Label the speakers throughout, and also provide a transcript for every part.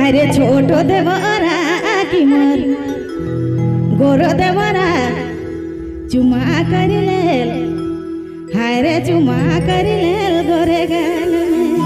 Speaker 1: अरे छोटो देवरा की मोर गोरो देवरा चुमा कर लेल हाय रे चुमा कर लेल गोरे गाल में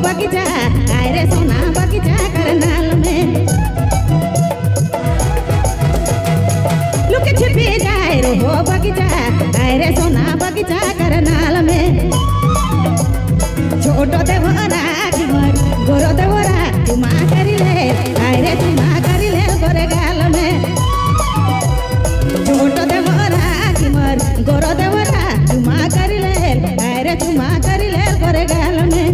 Speaker 1: बगीचा आए रे सोना बगीचा करनाल में लुक छिपी जाए रो बगीचा आए रे सोना बगीचा करनाल में छोटो देवरा की मोर गोरो देवरा चुमा करी ले आए रे चुमा करी ले गोरे गाल में छोटो देवरा की मोर गोरो देवरा चुमा करी ले आए रे चुमा करी ले गोरे गाल में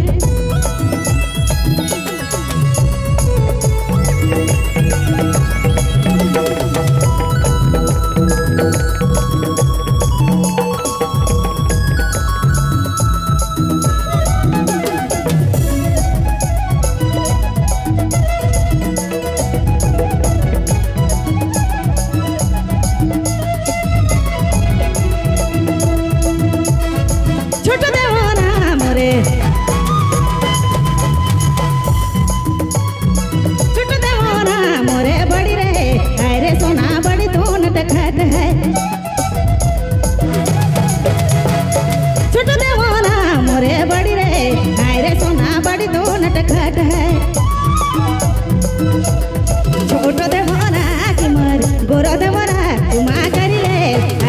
Speaker 1: छोटो देवरा की मोर गोरो देवरा चुमा करी ले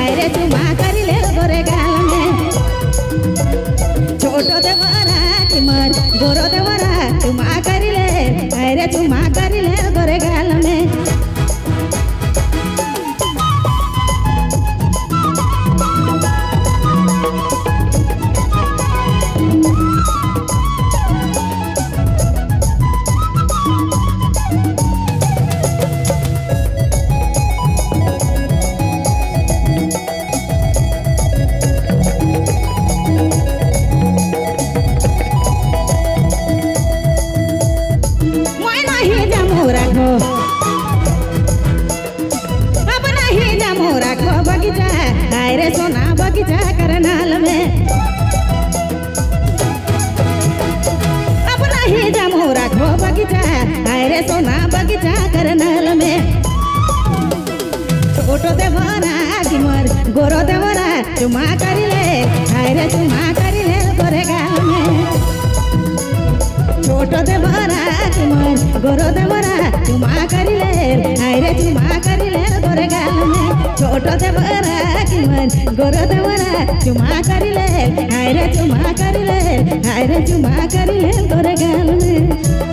Speaker 1: आए रे चुमा करी ले गोरे गाल में छोटो देवरा की मोर गोरो देवरा चुमा करी ले आए रे चुमा करी ले गोरे गाल में बगीचा आए रे सोना बगीचा करनाल में अपना ही जामो रखो बगीचा आए रे सोना बगीचा करनाल में छोटो देवरा की मोर गोरो देवरा चुमा करी ले आए रे चुमा करी ले गोरे गाल में छोटो देवरा की मोर गोरो देवरा चुमा करी ले आए रे चुमा करी ले गोरे गाल में छोटो देवरा की मोर गोरो देवरा चुमा करी ले आए रे चुमा करी ले आए रे चुमा करी ले गोरे गाल में।